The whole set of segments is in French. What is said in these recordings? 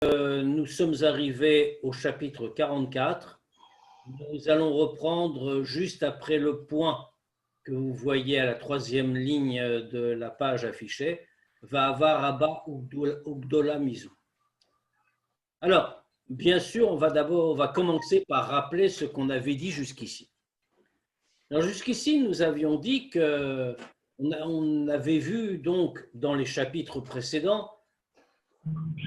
Nous sommes arrivés au chapitre 44. Nous allons reprendre juste après le point que vous voyez à la troisième ligne de la page affichée. Va'avar Rabba Ugdola Mizou. Alors, bien sûr, on va commencer par rappeler ce qu'on avait dit jusqu'ici. Alors, jusqu'ici, nous avions dit on avait vu donc dans les chapitres précédents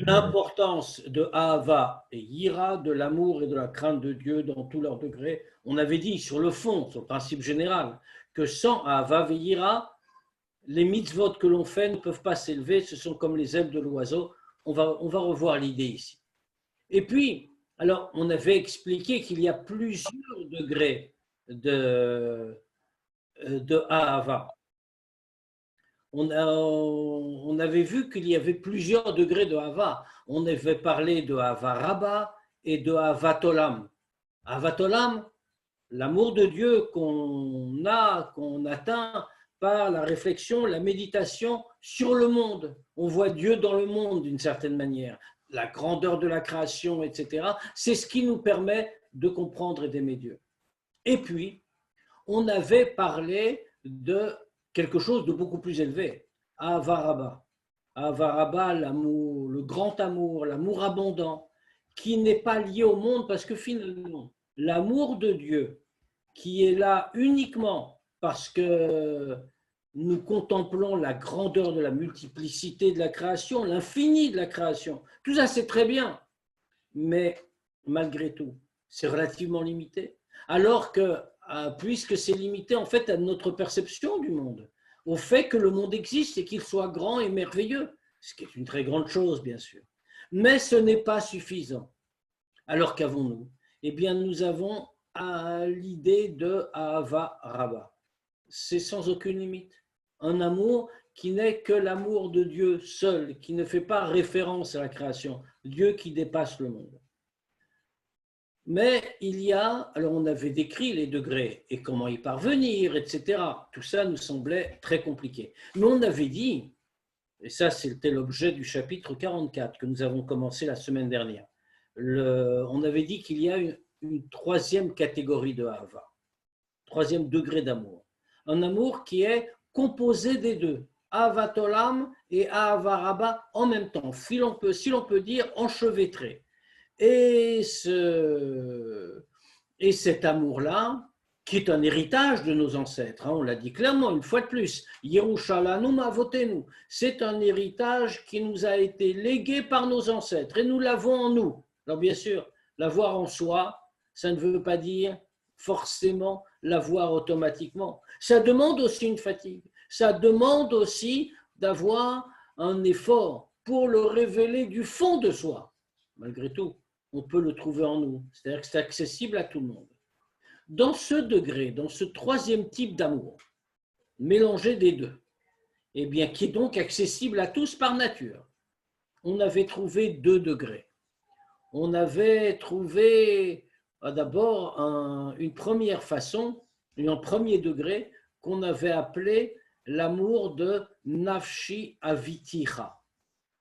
l'importance de Ahava et Yira, de l'amour et de la crainte de Dieu dans tous leurs degrés. On avait dit sur le fond, sur le principe général, que sans Ahava et Yira, les mitzvot que l'on fait ne peuvent pas s'élever, ce sont comme les ailes de l'oiseau. On va revoir l'idée ici. Et puis, alors, on avait expliqué qu'il y a plusieurs degrés de Ahava. On avait vu qu'il y avait plusieurs degrés de Hava. On avait parlé de Hava Rabba et de Havatolam. Havatolam, l'amour de Dieu qu'on atteint par la réflexion, la méditation sur le monde. On voit Dieu dans le monde d'une certaine manière, la grandeur de la création, etc. C'est ce qui nous permet de comprendre et d'aimer Dieu. Et puis, on avait parlé de quelque chose de beaucoup plus élevé, Avaraba. Avaraba, l'amour, le grand amour, l'amour abondant, qui n'est pas lié au monde parce que finalement, l'amour de Dieu, qui est là uniquement parce que nous contemplons la grandeur de la multiplicité de la création, l'infini de la création, tout ça c'est très bien, mais malgré tout, c'est relativement limité. Alors que puisque c'est limité en fait à notre perception du monde, au fait que le monde existe et qu'il soit grand et merveilleux, ce qui est une très grande chose bien sûr. Mais ce n'est pas suffisant. Alors qu'avons-nous? Eh bien nous avons l'idée de Ahava Rabba. C'est sans aucune limite. Un amour qui n'est que l'amour de Dieu seul, qui ne fait pas référence à la création, Dieu qui dépasse le monde. Mais il y a, alors on avait décrit les degrés et comment y parvenir, etc. Tout ça nous semblait très compliqué. Mais on avait dit, et ça c'était l'objet du chapitre 44 que nous avons commencé la semaine dernière, on avait dit qu'il y a une troisième catégorie de Ahava, troisième degré d'amour. Un amour qui est composé des deux, Ahvatolam et Ahava Rabba en même temps, si l'on peut dire enchevêtrés. Et cet amour-là, qui est un héritage de nos ancêtres, on l'a dit clairement une fois de plus, Yerushalayim avotenu, c'est un héritage qui nous a été légué par nos ancêtres et nous l'avons en nous. Alors bien sûr, l'avoir en soi, ça ne veut pas dire forcément l'avoir automatiquement. Ça demande aussi une fatigue, ça demande aussi d'avoir un effort pour le révéler du fond de soi. Malgré tout, on peut le trouver en nous. C'est-à-dire que c'est accessible à tout le monde. Dans ce degré, dans ce troisième type d'amour, mélangé des deux, eh bien, qui est donc accessible à tous par nature, on avait trouvé deux degrés. On avait trouvé d'abord une première façon, un premier degré qu'on avait appelé l'amour de Nafshi Aviticha.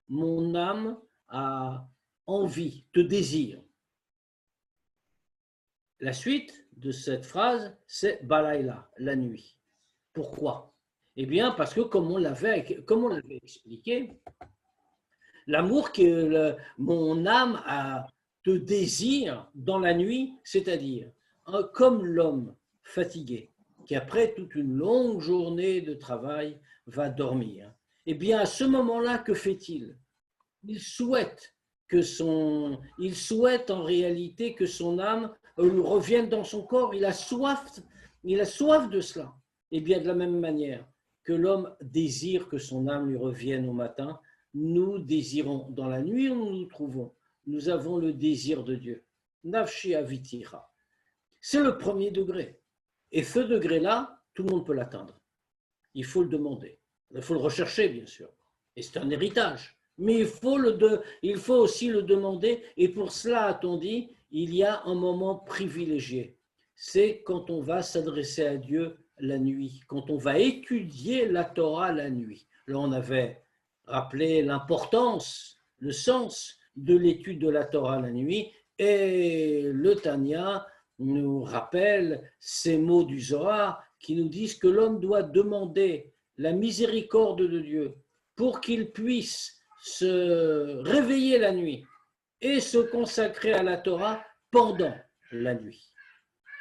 Mon âme a envie, te désire. La suite de cette phrase, c'est Balaïla, la nuit. Pourquoi? Eh bien, parce que comme on l'avait expliqué, l'amour que mon âme te désire dans la nuit, c'est-à-dire comme l'homme fatigué, qui après toute une longue journée de travail va dormir. Eh bien, à ce moment-là, que fait-il? Il souhaite en réalité que son âme revienne dans son corps. Il a soif de cela. Et bien de la même manière que l'homme désire que son âme lui revienne au matin, nous désirons dans la nuit où nous nous trouvons. Nous avons le désir de Dieu. Nafshi avitira. C'est le premier degré. Et ce degré-là, tout le monde peut l'atteindre. Il faut le demander. Il faut le rechercher, bien sûr. Et c'est un héritage. Mais il faut aussi le demander, et pour cela, a-t-on dit, il y a un moment privilégié. C'est quand on va s'adresser à Dieu la nuit, quand on va étudier la Torah la nuit. Là, on avait rappelé l'importance, le sens de l'étude de la Torah la nuit. Et le Tanya nous rappelle ces mots du Zohar qui nous disent que l'homme doit demander la miséricorde de Dieu pour qu'il puisse se réveiller la nuit et se consacrer à la Torah pendant la nuit.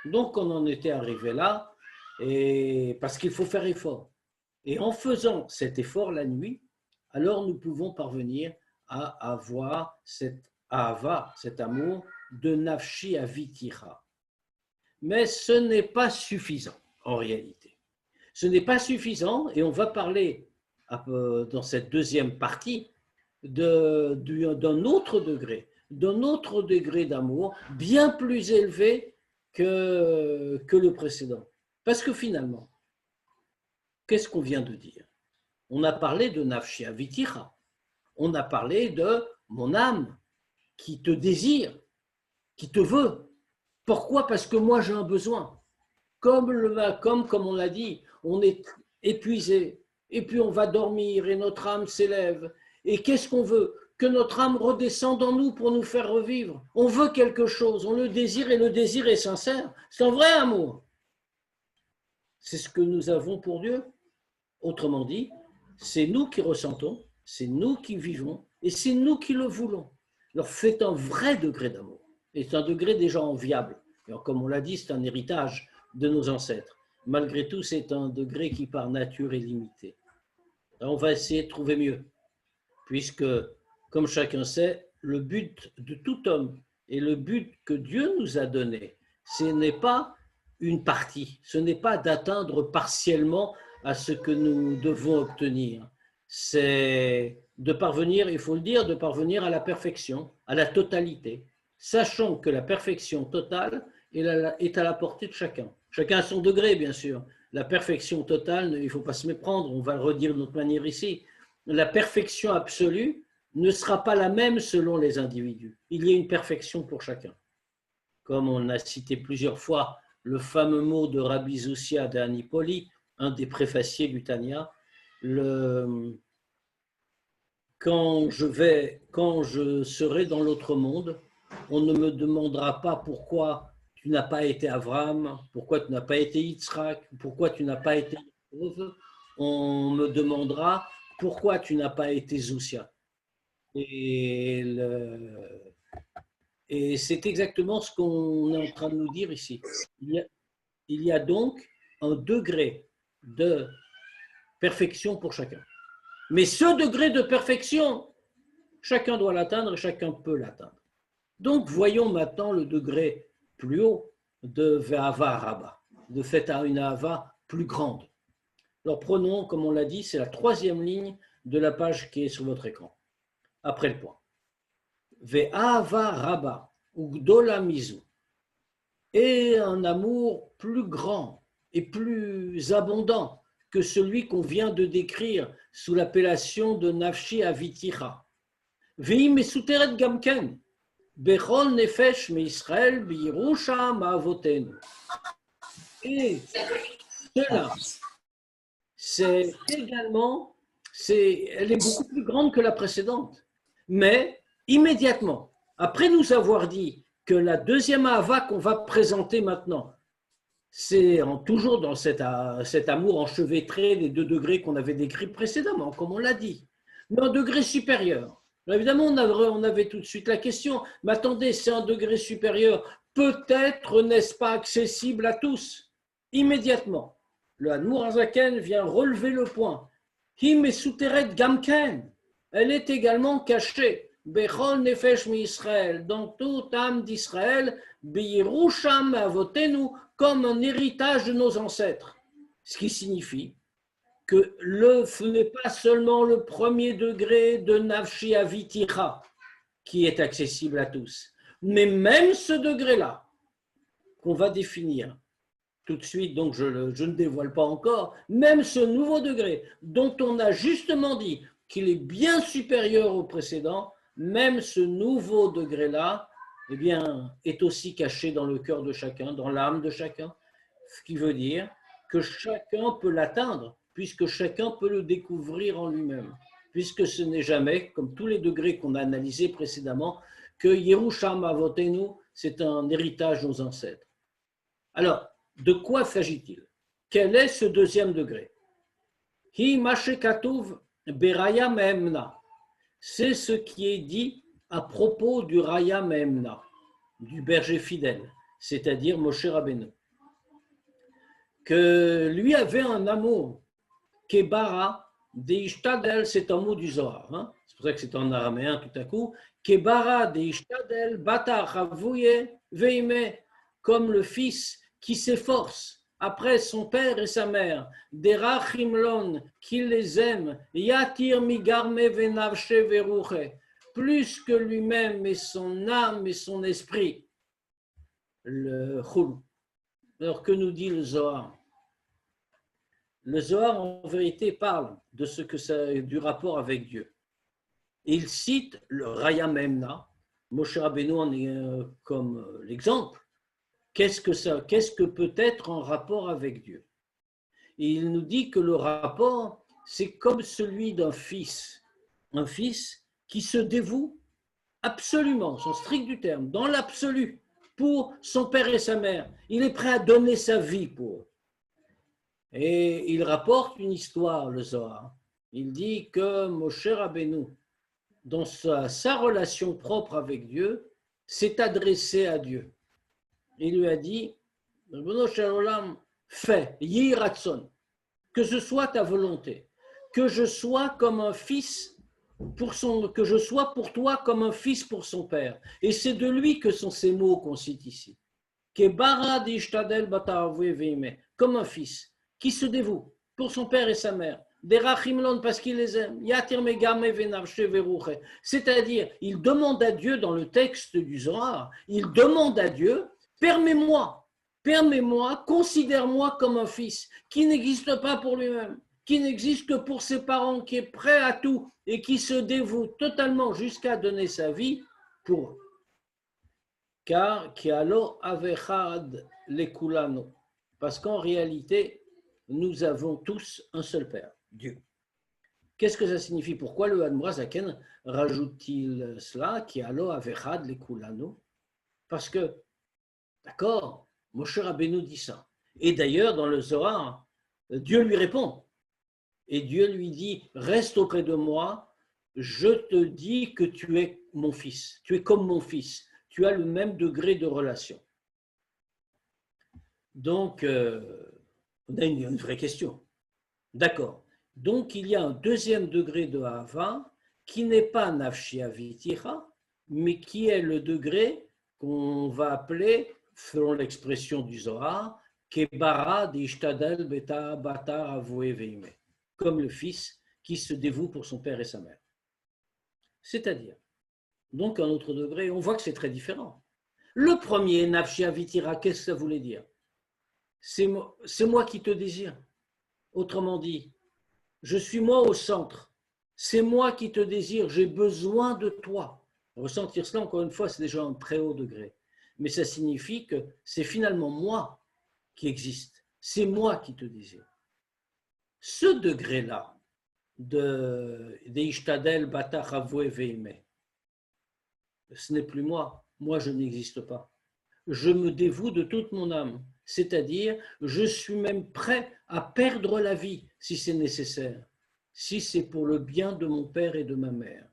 Donc on en était arrivé là, et parce qu'il faut faire effort. Et en faisant cet effort la nuit, alors nous pouvons parvenir à avoir cet ahava, cet amour de nafshi avitira. Mais ce n'est pas suffisant en réalité. Ce n'est pas suffisant, et on va parler dans cette deuxième partie d'un autre degré d'amour bien plus élevé que le précédent. Parce que finalement, qu'est-ce qu'on vient de dire? On a parlé de nafshi avitira. On a parlé de mon âme qui te désire, qui te veut. Pourquoi? Parce que moi j'ai un besoin. Comme on l'a dit, on est épuisé, et puis on va dormir, et notre âme s'élève. Et qu'est-ce qu'on veut? Que notre âme redescende en nous pour nous faire revivre. On veut quelque chose, on le désire, et le désir est sincère. C'est un vrai amour. C'est ce que nous avons pour Dieu. Autrement dit, c'est nous qui ressentons, c'est nous qui vivons, et c'est nous qui le voulons. Alors c'est un vrai degré d'amour, et c'est un degré déjà enviable. Alors, comme on l'a dit, c'est un héritage de nos ancêtres. Malgré tout, c'est un degré qui par nature est limité. Alors, on va essayer de trouver mieux, puisque, comme chacun sait, le but de tout homme et le but que Dieu nous a donné, ce n'est pas une partie, ce n'est pas d'atteindre partiellement à ce que nous devons obtenir. C'est de parvenir, il faut le dire, de parvenir à la perfection, à la totalité, sachant que la perfection totale est à la portée de chacun. Chacun à son degré, bien sûr. La perfection totale, il ne faut pas se méprendre, on va le redire de notre manière ici. La perfection absolue ne sera pas la même selon les individus. Il y a une perfection pour chacun. Comme on a cité plusieurs fois le fameux mot de Rabbi Zoussia d'Anipoli, un des préfaciers du Tanya, quand je serai dans l'autre monde, on ne me demandera pas pourquoi tu n'as pas été Abraham, pourquoi tu n'as pas été Yitzhak, pourquoi tu n'as pas été Yaakov. On me demandera pourquoi tu n'as pas été Zoussia. Et c'est exactement ce qu'on est en train de nous dire ici. Il y a donc un degré de perfection pour chacun. Mais ce degré de perfection, chacun doit l'atteindre et chacun peut l'atteindre. Donc, voyons maintenant le degré plus haut de Ve'ava Rabba, de fait à une Ahava plus grande. Alors, prenons, comme on l'a dit, c'est la troisième ligne de la page qui est sur votre écran, après le point. Ve'ava Rabba, Ugdola Mizu, et un amour plus grand et plus abondant que celui qu'on vient de décrire sous l'appellation de Nafshi Avitira. Ve'i mesuteret gamken, bechol nefesh meIsraël b'Yerusha ma'avotenu. Et cela, c'est également, elle est beaucoup plus grande que la précédente. Mais immédiatement, après nous avoir dit que la deuxième ahava qu'on va présenter maintenant, c'est toujours dans cet amour enchevêtré des deux degrés qu'on avait décrits précédemment, comme on l'a dit, mais un degré supérieur. Alors évidemment, on avait tout de suite la question, mais attendez, c'est un degré supérieur, peut-être n'est-ce pas accessible à tous? Immédiatement, le Admour Hazaken vient relever le point. Him et Souteret Gamken, elle est également cachée. Bechol Nefesh mi-Israël, dans toute âme d'Israël, Beyerusham Avotenu, comme un héritage de nos ancêtres. Ce qui signifie que ce n'est pas seulement le premier degré de Nafshi Avitira qui est accessible à tous, mais même ce degré-là, qu'on va définir tout de suite, donc je ne dévoile pas encore, même ce nouveau degré dont on a justement dit qu'il est bien supérieur au précédent, même ce nouveau degré-là, eh bien, est aussi caché dans le cœur de chacun, dans l'âme de chacun, ce qui veut dire que chacun peut l'atteindre, puisque chacun peut le découvrir en lui-même. puisque ce n'est jamais, comme tous les degrés qu'on a analysés précédemment, que Yerusham Avotenu, c'est un héritage de nos ancêtres. Alors, de quoi s'agit-il? Quel est ce deuxième degré? Hi Mashekatuv Beraya Mehemna. C'est ce qui est dit à propos du Raya Mehemna, du berger fidèle, c'est-à-dire Moshe Rabbeinu, que lui avait un amour, Kebara Deishtadel, c'est un mot du Zohar, hein? C'est pour ça que c'est en araméen tout à coup, Kebara Deishtadel Bata Chavouye Veime, comme le fils qui s'efforce après son père et sa mère, Derachimlon, qui les aime, Yatir Migarme Venavche Veruche, plus que lui-même et son âme et son esprit, le Chul. Alors que nous dit le Zohar? Le Zohar, en vérité, parle de ce que ça, du rapport avec Dieu. Et il cite le Raya Memna, Moshe Rabbeinu en est comme l'exemple. Qu'est-ce que peut être en rapport avec Dieu? Et il nous dit que le rapport, c'est comme celui d'un fils. Un fils qui se dévoue absolument, au sens strict du terme, dans l'absolu, pour son père et sa mère. Il est prêt à donner sa vie pour eux. Et il rapporte une histoire, le Zohar. Il dit que Moshe Rabbeinu, dans sa relation propre avec Dieu, s'est adressé à Dieu. Il lui a dit, fais, Yi Ratson, que ce soit ta volonté, que je sois comme un fils que je sois pour toi comme un fils pour son père. Et c'est de lui que sont ces mots qu'on cite ici. Comme un fils qui se dévoue pour son père et sa mère. Parce qu'il les aime. C'est-à-dire, il demande à Dieu dans le texte du Zohar, il demande à Dieu, permets-moi, considère-moi comme un fils qui n'existe pas pour lui-même, qui n'existe que pour ses parents, qui est prêt à tout et qui se dévoue totalement jusqu'à donner sa vie pour eux. Car qui alors avechad lekulano, parce qu'en réalité, nous avons tous un seul Père, Dieu. Qu'est-ce que ça signifie? Pourquoi le Admor Zaken rajoute-t-il cela, qui alors avechad lekulano? Parce que, d'accord, Moshe Rabbeinu dit ça. Et d'ailleurs, dans le Zohar, Dieu lui répond. Et Dieu lui dit, reste auprès de moi, je te dis que tu es mon fils, tu es comme mon fils, tu as le même degré de relation. Donc, on a une vraie question. D'accord. Donc, il y a un deuxième degré de Hava qui n'est pas Nafshi Avitira, mais qui est le degré qu'on va appeler, selon l'expression du Zohar, Kebara d'Ishtadel Beta Batar Avoué Veime, comme le fils qui se dévoue pour son père et sa mère. C'est-à-dire, donc un autre degré, on voit que c'est très différent. Le premier, Nafshi Avitira, qu'est-ce que ça voulait dire? C'est moi qui te désire. Autrement dit, je suis moi au centre. C'est moi qui te désire, j'ai besoin de toi. Ressentir cela, encore une fois, c'est déjà un très haut degré. Mais ça signifie que c'est finalement moi qui existe. C'est moi qui te désire. Ce degré-là, de Ishtadel Bata Chavoué Veime, ce n'est plus moi. Moi, je n'existe pas. Je me dévoue de toute mon âme. C'est-à-dire, je suis même prêt à perdre la vie si c'est nécessaire, si c'est pour le bien de mon père et de ma mère.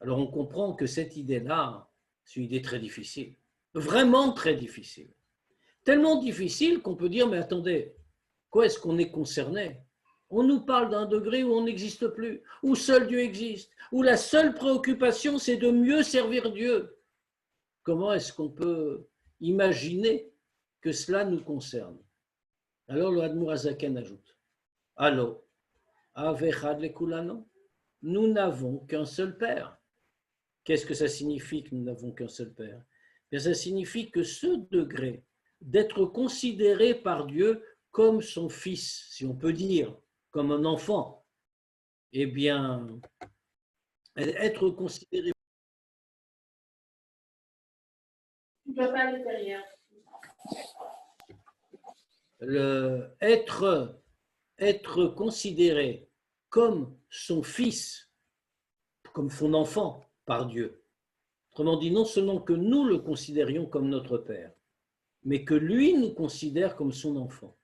Alors on comprend que cette idée-là, c'est une idée très difficile, vraiment très difficile. Tellement difficile qu'on peut dire, mais attendez, quoi est-ce qu'on est concerné? On nous parle d'un degré où on n'existe plus, où seul Dieu existe, où la seule préoccupation, c'est de mieux servir Dieu. Comment est-ce qu'on peut imaginer que cela nous concerne? Alors le Admor Hazaken ajoute, Allo, avechad lekulano, nous n'avons qu'un seul Père. Qu'est-ce que ça signifie que nous n'avons qu'un seul Père? Bien, ça signifie que ce degré d'être considéré par Dieu comme son fils, si on peut dire, comme un enfant, eh bien, être considéré. Tu ne peux pas aller derrière. Être considéré comme son fils comme son enfant par Dieu. Autrement dit, non seulement que nous le considérions comme notre père, mais que lui nous considère comme son enfant,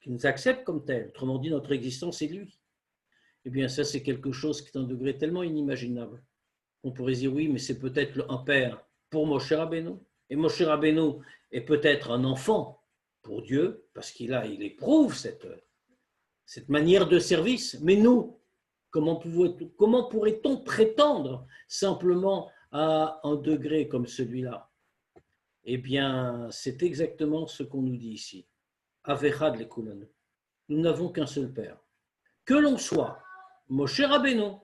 qu'il nous accepte comme tel. Autrement dit, notre existence est lui. Eh bien, ça, c'est quelque chose qui est un degré tellement inimaginable. On pourrait dire, oui, mais c'est peut-être un père pour Moshe Rabbeinu. Et Moshe Rabbeinu est peut-être un enfant pour Dieu, parce qu'il éprouve cette manière de service. Mais nous, comment pourrait-on prétendre simplement à un degré comme celui-là? Eh bien, c'est exactement ce qu'on nous dit ici. Avechad lekulanu. Nous n'avons qu'un seul Père. Que l'on soit Moshe Rabbeinu,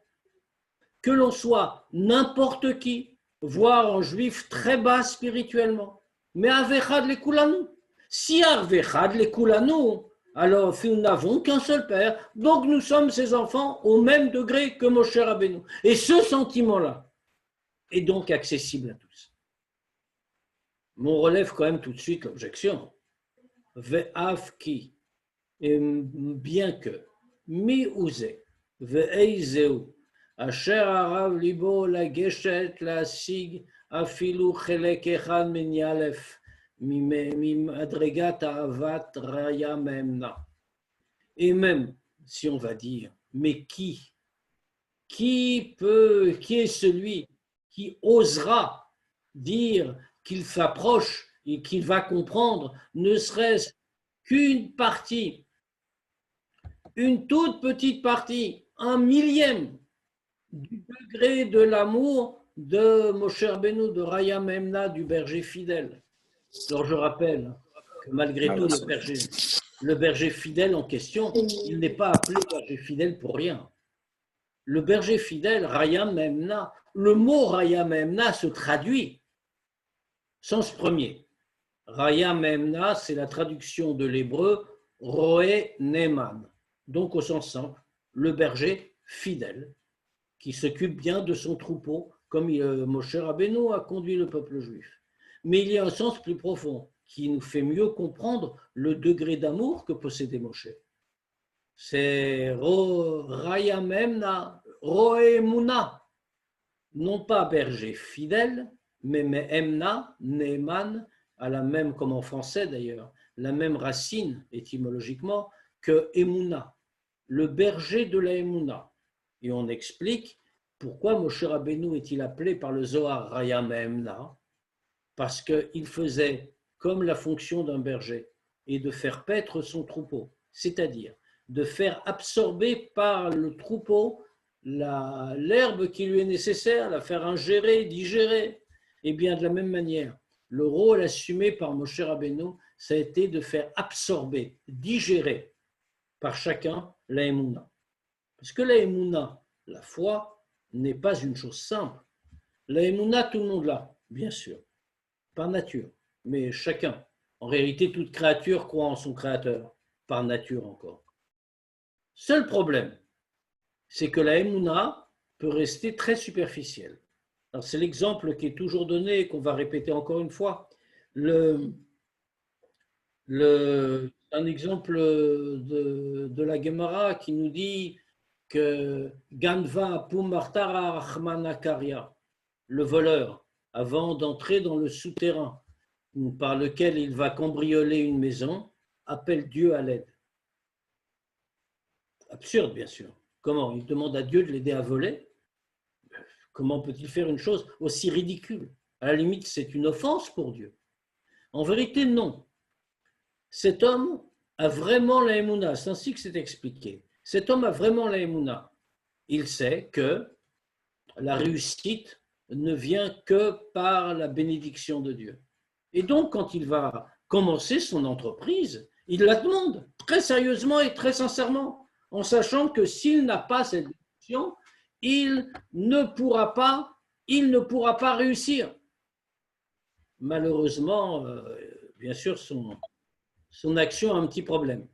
que l'on soit n'importe qui, voire un juif très bas spirituellement, mais Avechad lekulanu. Si Avechad lekulanu, alors nous n'avons qu'un seul Père, donc nous sommes ses enfants au même degré que Moshe Rabbeinu. Et ce sentiment-là est donc accessible à tous. Mais on relève quand même tout de suite l'objection. Ve'avki, bien que, mi ouzé, ve'eizeu, asher arav libo la geshet la sig, afilu chelek echad min yalef, mimadregat ahavat raya memna. Et même si on va dire, mais qui est celui qui osera dire qu'il s'approche et qu'il va comprendre, ne serait-ce qu'une partie, une toute petite partie, un millième du degré de l'amour de Moshe Rabbeinu, de Raya Memna, du berger fidèle. Alors je rappelle que malgré tout, le berger fidèle en question, il n'est pas appelé berger fidèle pour rien. Le berger fidèle, Raya Memna, le mot Raya Memna se traduit. Sens premier. Raya Memna, c'est la traduction de l'hébreu Roé Neman. Donc au sens simple, le berger fidèle qui s'occupe bien de son troupeau, comme Moshe Rabbeinu a conduit le peuple juif. Mais il y a un sens plus profond qui nous fait mieux comprendre le degré d'amour que possédait Moshe. C'est Raya Memna, Roé Muna, non pas berger fidèle, mais Emna, Neeman, a la même, comme en français d'ailleurs, la même racine étymologiquement que Emouna, le berger de la Emouna. Et on explique pourquoi Moshe Rabbeinu est-il appelé par le Zohar Raya Memna, parce qu'il faisait comme la fonction d'un berger et de faire paître son troupeau, c'est-à-dire de faire absorber par le troupeau l'herbe qui lui est nécessaire, la faire ingérer, digérer. Et bien de la même manière, le rôle assumé par Moshe Rabbeinu, ça a été de faire absorber, digérer par chacun la Emouna. Parce que la Emouna, la foi, n'est pas une chose simple. La Emouna, tout le monde l'a, bien sûr, par nature, mais chacun. En réalité, toute créature croit en son créateur, par nature encore. Seul problème, c'est que la Emouna peut rester très superficielle. Alors, c'est l'exemple qui est toujours donné et qu'on va répéter encore une fois. Un exemple de la Gemara qui nous dit que Ganva Pumartara Rahmanakaria, le voleur, avant d'entrer dans le souterrain par lequel il va cambrioler une maison, appelle Dieu à l'aide. Absurde, bien sûr. Comment? Il demande à Dieu de l'aider à voler? Comment peut-il faire une chose aussi ridicule? À la limite, c'est une offense pour Dieu. En vérité, non. Cet homme a vraiment la Emouna, c'est ainsi que c'est expliqué. Cet homme a vraiment la Emouna. Il sait que la réussite ne vient que par la bénédiction de Dieu. Et donc, quand il va commencer son entreprise, il la demande très sérieusement et très sincèrement, en sachant que s'il n'a pas cette bénédiction, il ne pourra pas réussir. Malheureusement, bien sûr, son action a un petit problème.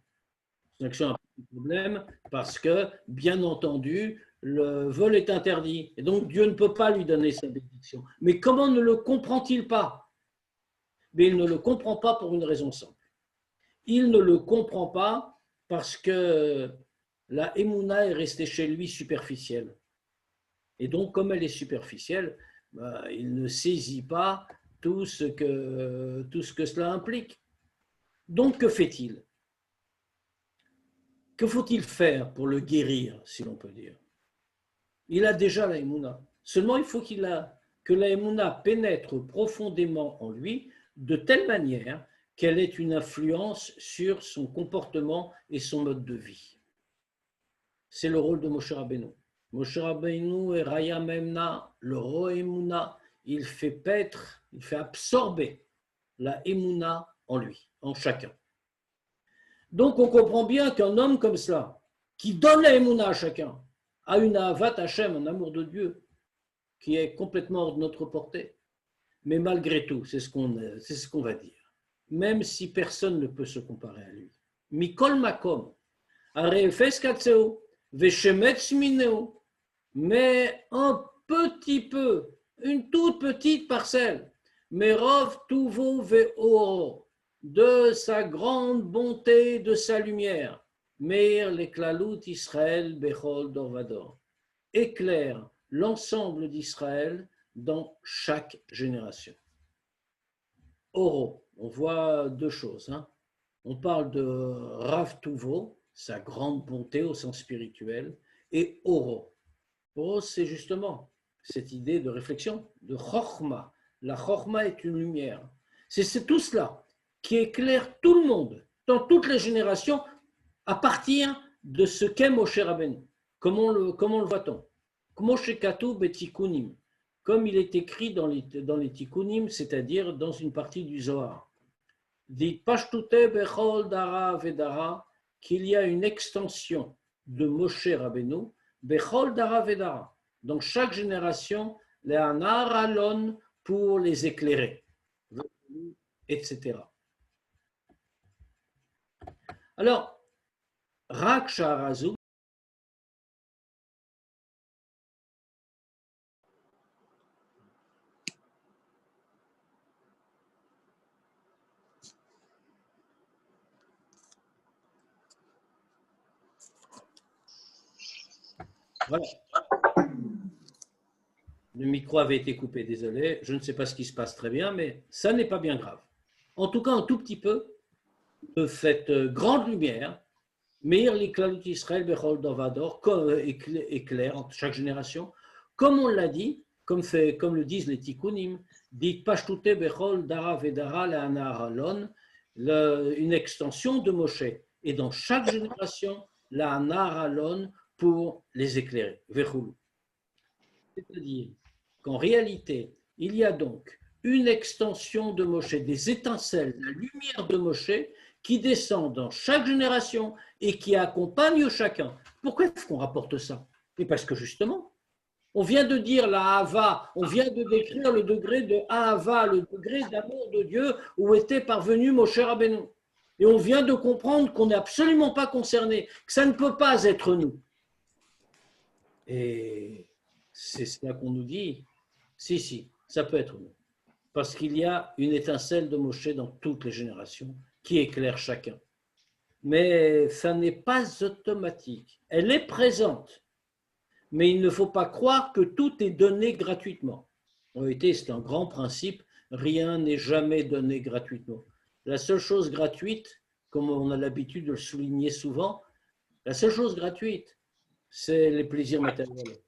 Son action a un petit problème parce que, bien entendu, le vol est interdit. Et donc, Dieu ne peut pas lui donner sa bénédiction. Mais comment ne le comprend-il pas? Mais il ne le comprend pas pour une raison simple. Il ne le comprend pas parce que la Emouna est restée chez lui superficielle. Et donc, comme elle est superficielle, il ne saisit pas tout ce que cela implique. Donc, que fait-il? Que faut-il faire pour le guérir, si l'on peut dire? Il a déjà la Emouna. Seulement, il faut que la Emouna pénètre profondément en lui de telle manière qu'elle ait une influence sur son comportement et son mode de vie. C'est le rôle de Moshe Rabbeinu. Moshe Rabbeinu et Raya Memna, le Ro Emouna, il fait paître, il fait absorber la Emouna en lui, en chacun. Donc on comprend bien qu'un homme comme cela, qui donne la Emouna à chacun, a une Ahavat Hashem, un amour de Dieu, qui est complètement hors de notre portée. Mais malgré tout, c'est ce qu'on va dire, même si personne ne peut se comparer à lui. Mikol Makom, Arefes Katseo, Veshemetz Mineo, mais un petit peu, une toute petite parcelle, Merov Tuvo Ve'oro, de sa grande bonté, de sa lumière, Meir Leklalut Israël Bechol Dorvador, éclaire l'ensemble d'Israël dans chaque génération. Oro, on voit deux choses. On parle de Rav Tuvo, sa grande bonté au sens spirituel, et Oro. Oro, c'est justement cette idée de réflexion, de Chochma. La Chochma est une lumière. C'est tout cela qui éclaire tout le monde, dans toutes les générations, à partir de ce qu'est Moshe Rabbeinu. Comment le voit-on? Moshe Katoub et Tikkunim, comme il est écrit dans les Tikkunim, c'est-à-dire dans une partie du Zohar. Dit Pashtute Bechol Dara Vedara, qu'il y a une extension de Moshe Rabbeinu, Bechol Dara Vedara, dans chaque génération, les Anar Alon pour les éclairer, etc. Alors, Rak Shaharazu, voilà. Le micro avait été coupé, désolé. Je ne sais pas ce qui se passe très bien, mais ça n'est pas bien grave. En tout cas, un tout petit peu de cette grande lumière, Meir l'Iklalut Israël Bechol Dovador, éclaire en chaque génération, comme on l'a dit, comme le disent les Tikkunim, dit Pashtute Bechol Dara Vedara Le'anar Alon, une extension de Moshe, et dans chaque génération, Le'anar Alon pour les éclairer. Vechulu. C'est-à-dire qu'en réalité, il y a donc une extension de Moshe, des étincelles, la lumière de Moshe qui descend dans chaque génération et qui accompagne chacun. Pourquoi est-ce qu'on rapporte ça? Et parce que justement, on vient de dire la Hava, on vient de décrire le degré de Hava, le degré d'amour de Dieu où était parvenu Moshe Rabbeinu. Et on vient de comprendre qu'on n'est absolument pas concerné, que ça ne peut pas être nous. Et c'est cela qu'on nous dit. Si, ça peut être nous. Parce qu'il y a une étincelle de Moshe dans toutes les générations qui éclaire chacun. Mais ça n'est pas automatique. Elle est présente. Mais il ne faut pas croire que tout est donné gratuitement. En réalité, c'est un grand principe. Rien n'est jamais donné gratuitement. La seule chose gratuite, comme on a l'habitude de le souligner souvent, la seule chose gratuite, c'est les plaisirs matériels.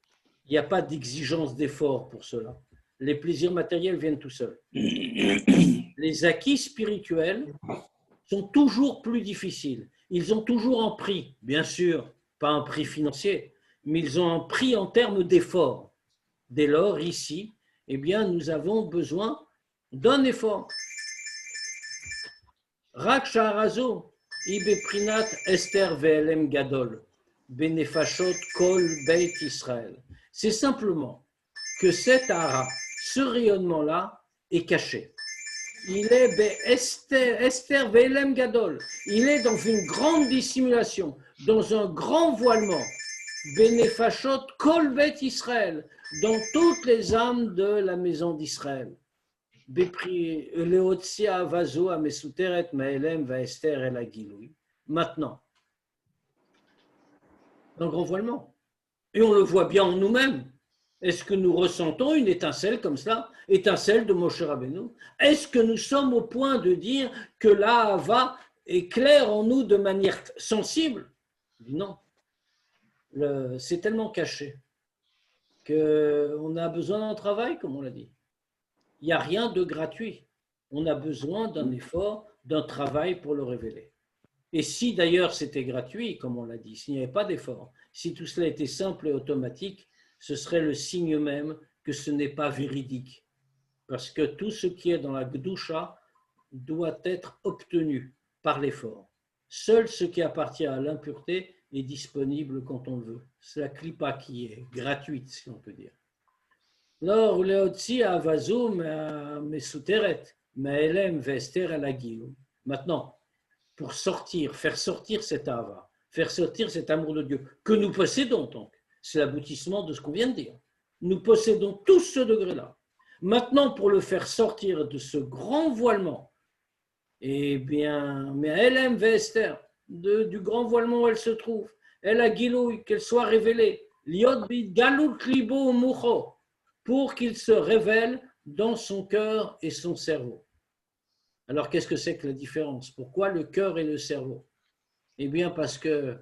Il n'y a pas d'exigence d'effort pour cela. Les plaisirs matériels viennent tout seuls. Les acquis spirituels sont toujours plus difficiles. Ils ont toujours un prix, bien sûr, pas un prix financier, mais ils ont un prix en termes d'effort. Dès lors, ici, eh bien, nous avons besoin d'un effort. Rak Shaharazo, Ibeprinat Esther Ve'elem Gadol, Benefashot Kol Beit Israël. C'est simplement que cet hara, ce rayonnement-là, est caché. Il est Esther Ve'elem Gadol. Il est dans une grande dissimulation, dans un grand voilement. Benefashot Kol Beit Israël, dans toutes les âmes de la maison d'Israël. Leotsia Vazo Amesuteret Maelem Va Esther El Agiloui. Maintenant, dans le grand voilement. Et on le voit bien en nous-mêmes. Est-ce que nous ressentons une étincelle comme ça, étincelle de Moshe Rabbeinu? Est-ce que nous sommes au point de dire que l'Ahava éclaire en nous de manière sensible? Non. C'est tellement caché qu'on a besoin d'un travail, comme on l'a dit. Il n'y a rien de gratuit. On a besoin d'un effort, d'un travail pour le révéler. Et si d'ailleurs c'était gratuit, comme on l'a dit, s'il n'y avait pas d'effort, si tout cela était simple et automatique, ce serait le signe même que ce n'est pas véridique. Parce que tout ce qui est dans la Gdusha doit être obtenu par l'effort. Seul ce qui appartient à l'impureté est disponible quand on le veut. C'est la klipa qui est gratuite, si on peut dire. Alors, maintenant, pour sortir, faire sortir cet ava, faire sortir cet amour de Dieu que nous possédons donc, c'est l'aboutissement de ce qu'on vient de dire. Nous possédons tous ce degré-là. Maintenant, pour le faire sortir de ce grand voilement, eh bien, mais Elem Vester, du grand voilement où elle se trouve, elle a Gilouï, qu'elle soit révélée, Liot bid Galut Libo Mucho, pour qu'il se révèle dans son cœur et son cerveau. Alors, qu'est-ce que c'est que la différence? Pourquoi le cœur et le cerveau? Eh bien, parce que,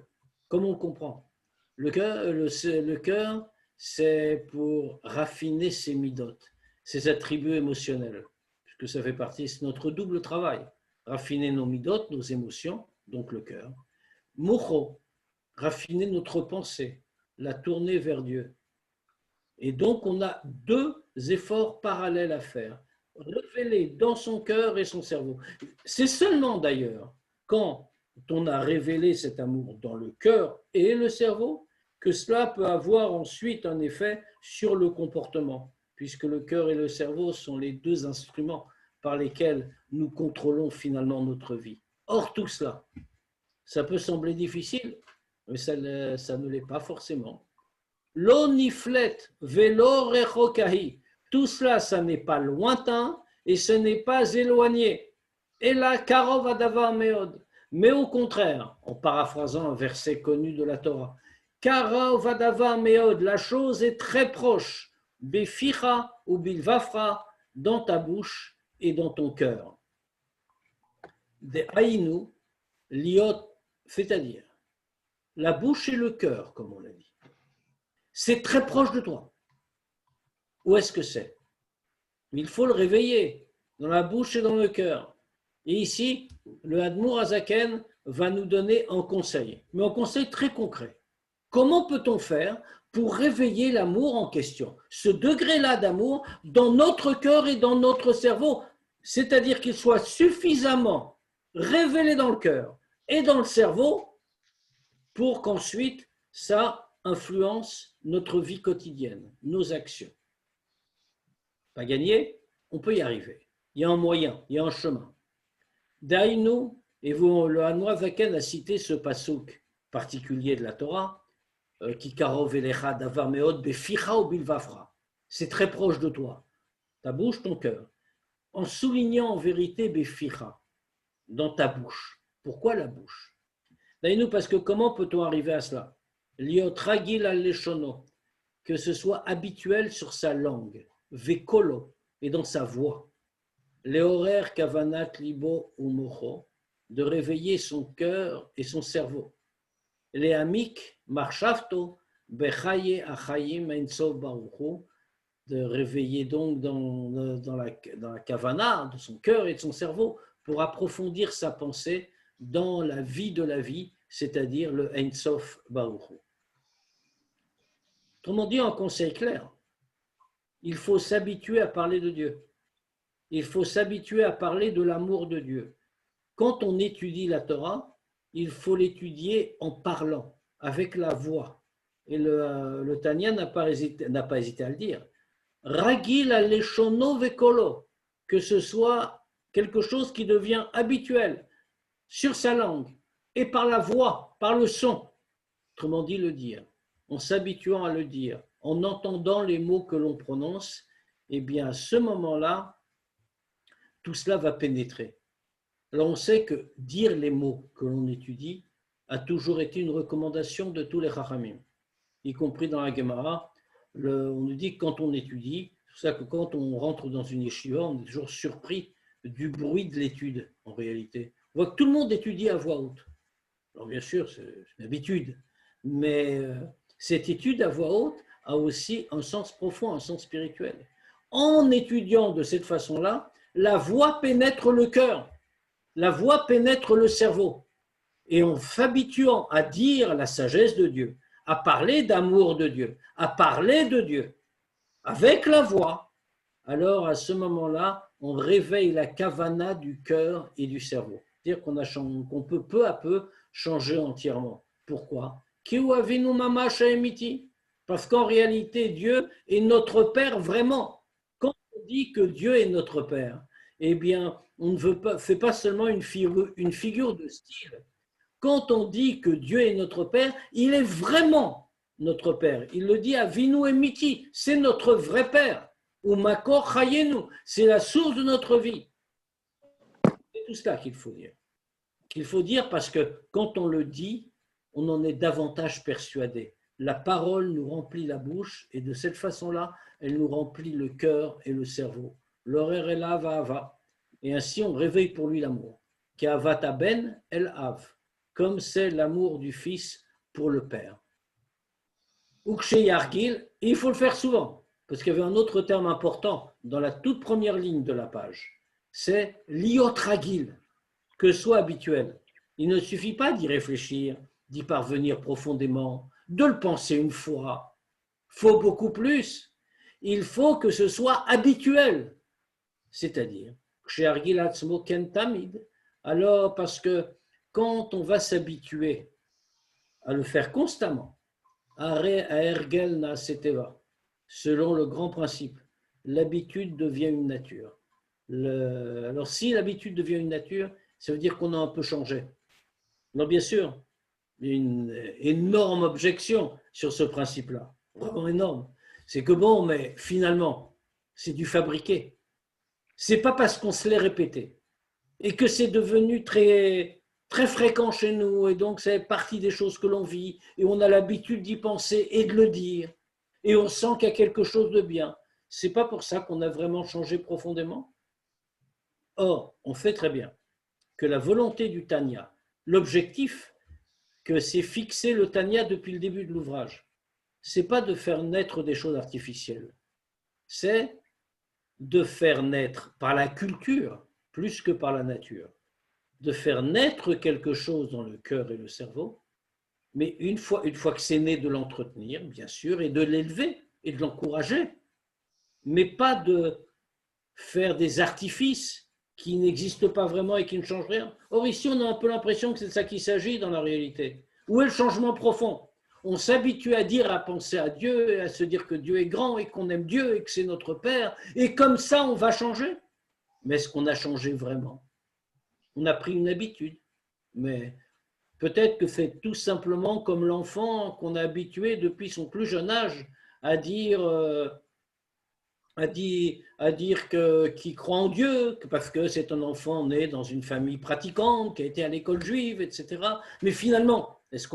comme on comprend, le cœur, c'est pour raffiner ses midotes, ses attributs émotionnels, puisque ça fait partie de notre double travail. Raffiner nos midotes, nos émotions, donc le cœur. Mocho, raffiner notre pensée, la tourner vers Dieu. Et donc, on a deux efforts parallèles à faire. Révéler dans son cœur et son cerveau. C'est seulement d'ailleurs quand on a révélé cet amour dans le cœur et le cerveau que cela peut avoir ensuite un effet sur le comportement, puisque le cœur et le cerveau sont les deux instruments par lesquels nous contrôlons finalement notre vie. Or, tout cela, ça peut sembler difficile, mais ça ne l'est pas forcément. Lo niflet velo rechokahi. Tout cela, ça n'est pas lointain et ce n'est pas éloigné. Et la karov adavar meod. Mais au contraire, en paraphrasant un verset connu de la Torah, karov adavar meod, la chose est très proche, beficha ou bilvafra, dans ta bouche et dans ton cœur. De haïnu, liot, c'est-à-dire la bouche et le cœur, comme on l'a dit. C'est très proche de toi. Où est-ce que c'est? Il faut le réveiller dans la bouche et dans le cœur. Et ici, le Admour Azaken va nous donner un conseil, mais un conseil très concret. Comment peut-on faire pour réveiller l'amour en question? Ce degré-là d'amour dans notre cœur et dans notre cerveau, c'est-à-dire qu'il soit suffisamment révélé dans le cœur et dans le cerveau pour qu'ensuite ça influence notre vie quotidienne, nos actions. Pas gagné, on peut y arriver. Il y a un moyen, il y a un chemin. Daïnu, et le Hanoi Zaken a cité ce pasouk particulier de la Torah, qui karov elecha davar meod beficha ou bilvafra. C'est très proche de toi, ta bouche, ton cœur. En soulignant en vérité beficha, dans ta bouche. Pourquoi la bouche? Daïnu, parce que comment peut-on arriver à cela? Liot ragil al leshono, que ce soit habituel sur sa langue, vekolo, et dans sa voix. Leorer kavanat libo ou mocho, de réveiller son cœur et son cerveau. Lehamik marchavto bechaye achayim ensov baruchu, de réveiller donc dans la kavana de son cœur et de son cerveau pour approfondir sa pensée dans la vie de la vie, c'est-à-dire le Ensof Baruchu. Autrement dit, un conseil clair, il faut s'habituer à parler de Dieu. Il faut s'habituer à parler de l'amour de Dieu. Quand on étudie la Torah, il faut l'étudier en parlant, avec la voix. Et le Tanya n'a pas hésité à le dire. Ragil aleshono vekolo, que ce soit quelque chose qui devient habituel sur sa langue et par la voix, par le son. Autrement dit, le dire. En s'habituant à le dire, en entendant les mots que l'on prononce, eh bien, à ce moment-là, tout cela va pénétrer. Alors, on sait que dire les mots que l'on étudie a toujours été une recommandation de tous les Chachamim, y compris dans la Gemara. On nous dit que quand on étudie, c'est pour ça que quand on rentre dans une yeshiva, on est toujours surpris du bruit de l'étude, en réalité. On voit que tout le monde étudie à voix haute. Alors bien sûr, c'est une habitude, mais cette étude à voix haute a aussi un sens profond, un sens spirituel. En étudiant de cette façon-là, la voix pénètre le cœur, la voix pénètre le cerveau. Et en s'habituant à dire la sagesse de Dieu, à parler d'amour de Dieu, à parler de Dieu, avec la voix, alors à ce moment-là, on réveille la kavana du cœur et du cerveau. C'est-à-dire qu'on peut peu à peu changer entièrement. Pourquoi? Parce qu'en réalité, Dieu est notre Père vraiment. Quand on dit que Dieu est notre Père, eh bien, on ne fait pas seulement une figure de style. Quand on dit que Dieu est notre Père, il est vraiment notre Père. Il le dit à Avinu Emiti, c'est notre vrai Père. Ou Makor Chayenu, c'est la source de notre vie. C'est tout cela qu'il faut dire. Qu'il faut dire parce que quand on le dit, on en est davantage persuadé. La parole nous remplit la bouche et de cette façon-là, elle nous remplit le cœur et le cerveau. L'horaire est là, va. Et ainsi, on réveille pour lui l'amour. Ki avat ben el av, comme c'est l'amour du fils pour le père. Ukshe yargil, il faut le faire souvent, parce qu'il y avait un autre terme important dans la toute première ligne de la page. C'est liot ragil, que ce soit habituel. Il ne suffit pas d'y réfléchir, d'y parvenir profondément, de le penser une fois. Il faut beaucoup plus. Il faut que ce soit habituel. C'est-à-dire, alors parce que quand on va s'habituer à le faire constamment, selon le grand principe, l'habitude devient une nature. Alors si l'habitude devient une nature, ça veut dire qu'on a un peu changé. Non, bien sûr, une énorme objection sur ce principe-là, vraiment énorme. C'est que bon, mais finalement, c'est du fabriqué. C'est pas parce qu'on se l'est répété et que c'est devenu très, très fréquent chez nous et donc c'est partie des choses que l'on vit et on a l'habitude d'y penser et de le dire et on sent qu'il y a quelque chose de bien. C'est pas pour ça qu'on a vraiment changé profondément. Or, on fait très bien que la volonté du Tanya, l'objectif que s'est fixé le Tanya depuis le début de l'ouvrage, c'est pas de faire naître des choses artificielles, c'est de faire naître par la culture plus que par la nature, de faire naître quelque chose dans le cœur et le cerveau, mais une fois que c'est né, de l'entretenir, bien sûr, et de l'élever et de l'encourager, mais pas de faire des artifices qui n'existent pas vraiment et qui ne changent rien. Or ici, on a un peu l'impression que c'est de ça qu'il s'agit dans la réalité. Où est le changement profond? On s'habitue à dire, à penser à Dieu, et à se dire que Dieu est grand et qu'on aime Dieu et que c'est notre Père, et comme ça, on va changer. Mais est-ce qu'on a changé vraiment? On a pris une habitude, mais peut-être que c'est tout simplement comme l'enfant qu'on a habitué depuis son plus jeune âge à dire qu'il croit en Dieu, parce que c'est un enfant né dans une famille pratiquante, qui a été à l'école juive, etc. Mais finalement, est-ce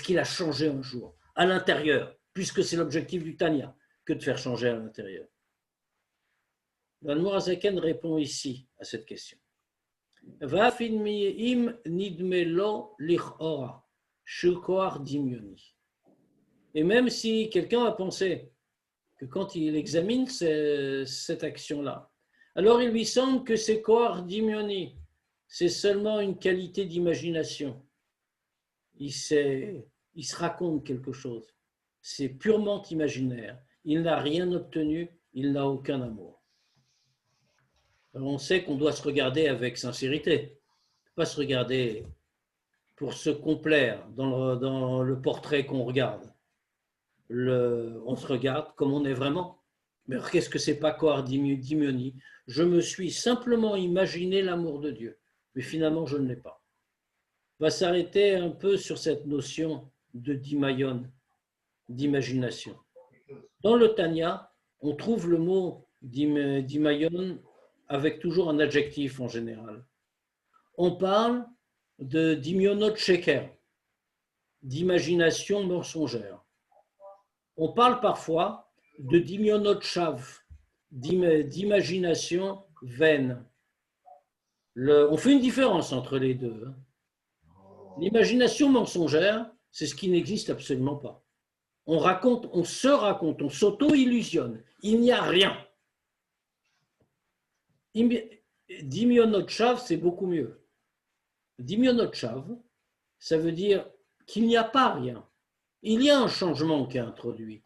qu'il a changé un jour, à l'intérieur, puisque c'est l'objectif du Tanya, que de faire changer à l'intérieur? L'Admor HaZaken répond ici à cette question. Et même si quelqu'un a pensé que quand il examine cette action-là, alors il lui semble que c'est koar dimioni, c'est seulement une qualité d'imagination. Il se raconte quelque chose. C'est purement imaginaire. Il n'a rien obtenu, il n'a aucun amour. Alors on sait qu'on doit se regarder avec sincérité, pas se regarder pour se complaire dans le portrait qu'on regarde. On se regarde comme on est vraiment. Mais qu'est-ce que c'est pas koar dimioni? Je me suis simplement imaginé l'amour de Dieu, mais finalement je ne l'ai pas. On va s'arrêter un peu sur cette notion de dimayon, d'imagination. Dans le Tanya, on trouve le mot dimayon avec toujours un adjectif en général. On parle de dimyonot sheker, d'imagination mensongère. On parle parfois de dimionot shav, d'imagination vaine. On fait une différence entre les deux. L'imagination mensongère, c'est ce qui n'existe absolument pas. On raconte, on se raconte, on s'auto-illusionne. Il n'y a rien. Dimionot shav, c'est beaucoup mieux. Dimionot shav, ça veut dire qu'il n'y a pas rien. Il y a un changement qui est introduit,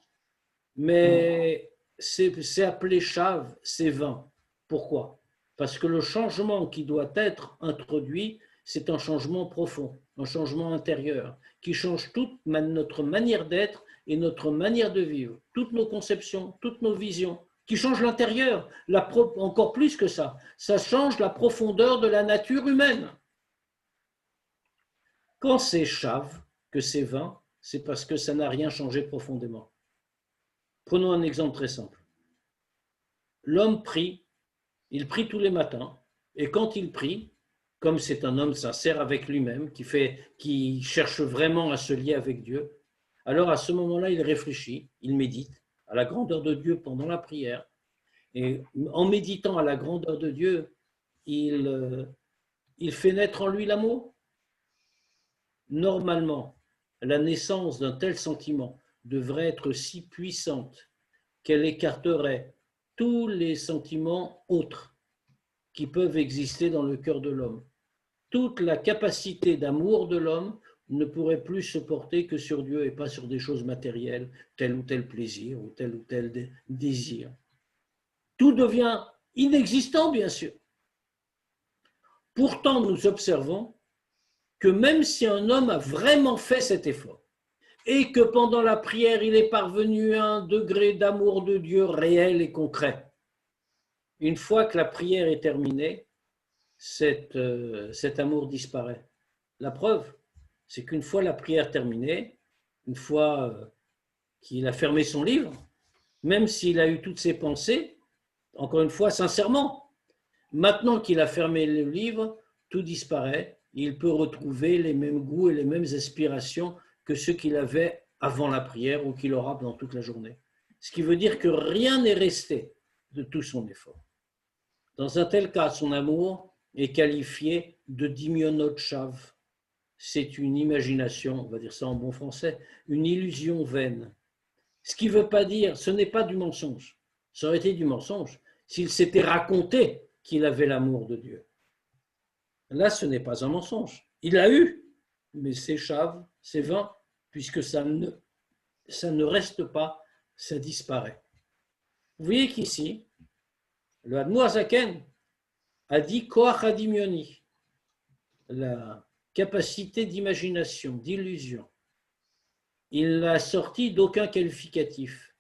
mais c'est appelé shav, c'est vain. Pourquoi? Parce que le changement qui doit être introduit, c'est un changement profond, un changement intérieur, qui change toute notre manière d'être et notre manière de vivre, toutes nos conceptions, toutes nos visions, qui change l'intérieur, encore plus que ça. Ça change la profondeur de la nature humaine. Quand c'est shav, que c'est vain, c'est parce que ça n'a rien changé profondément. Prenons un exemple très simple. L'homme prie, il prie tous les matins, et quand il prie, comme c'est un homme sincère avec lui-même, qui cherche vraiment à se lier avec Dieu, alors à ce moment-là, il réfléchit, il médite à la grandeur de Dieu pendant la prière, et en méditant à la grandeur de Dieu, il fait naître en lui l'amour. Normalement, la naissance d'un tel sentiment devrait être si puissante qu'elle écarterait tous les sentiments autres qui peuvent exister dans le cœur de l'homme. Toute la capacité d'amour de l'homme ne pourrait plus se porter que sur Dieu et pas sur des choses matérielles, tel ou tel plaisir ou tel désir. Tout devient inexistant, bien sûr. Pourtant, nous observons que même si un homme a vraiment fait cet effort et que pendant la prière, il est parvenu à un degré d'amour de Dieu réel et concret, une fois que la prière est terminée, cet amour disparaît. La preuve, c'est qu'une fois la prière terminée, une fois qu'il a fermé son livre, même s'il a eu toutes ses pensées, encore une fois, sincèrement, maintenant qu'il a fermé le livre, tout disparaît. Il peut retrouver les mêmes goûts et les mêmes aspirations que ceux qu'il avait avant la prière ou qu'il aura pendant toute la journée. Ce qui veut dire que rien n'est resté de tout son effort. Dans un tel cas, son amour est qualifié de dimionot shav. C'est une imagination, on va dire ça en bon français, une illusion vaine. Ce qui ne veut pas dire, ce n'est pas du mensonge. Ça aurait été du mensonge s'il s'était raconté qu'il avait l'amour de Dieu. Là, ce n'est pas un mensonge. Il l'a eu, mais c'est shav, c'est vain, puisque ça ne reste pas, ça disparaît. Vous voyez qu'ici, le Admour Zaken a dit Koach hadimioni, la capacité d'imagination, d'illusion. Il l'a sorti d'aucun qualificatif.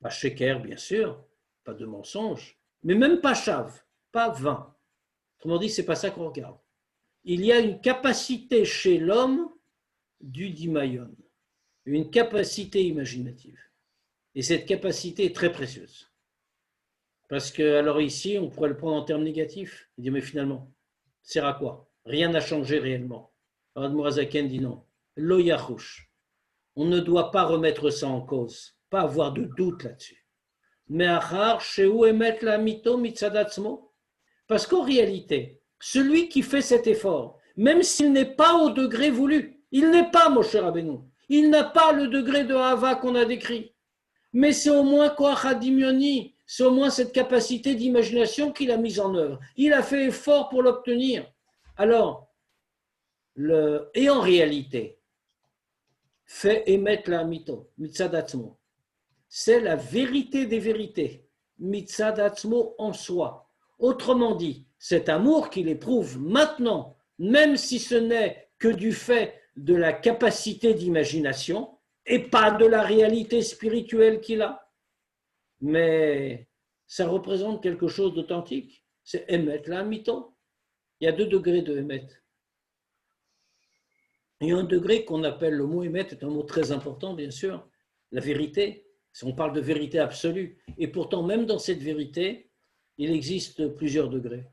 Pas sheker, bien sûr, pas de mensonge, mais même pas shav, pas vain. Autrement dit, ce n'est pas ça qu'on regarde. Il y a une capacité chez l'homme du dimayon, une capacité imaginative. Et cette capacité est très précieuse. Parce que, alors ici, on pourrait le prendre en termes négatifs. Il dit, mais finalement, ça sert à quoi? Rien n'a changé réellement. Alors, Admour Zaken dit non. Lo yachush. On ne doit pas remettre ça en cause, pas avoir de doute là-dessus. Mais achar, sheu emet la mito mitzadatzmo. Parce qu'en réalité, celui qui fait cet effort, même s'il n'est pas au degré voulu, il n'est pas Moshe Rabbeinu, il n'a pas le degré de Hava qu'on a décrit, mais c'est au moins Koach hadimioni, c'est au moins cette capacité d'imagination qu'il a mise en œuvre. Il a fait effort pour l'obtenir. Alors, et en réalité, fait émettre la mito, mitzadatzmo, c'est la vérité des vérités, mitzadatzmo en soi. Autrement dit, cet amour qu'il éprouve maintenant, même si ce n'est que du fait de la capacité d'imagination et pas de la réalité spirituelle qu'il a, mais ça représente quelque chose d'authentique. C'est Emet la Mito. Il y a 2 degrés de Emet. Il y a un degré qu'on appelle, le mot Emet est un mot très important, bien sûr, la vérité. On parle de vérité absolue. Et pourtant, même dans cette vérité, il existe plusieurs degrés.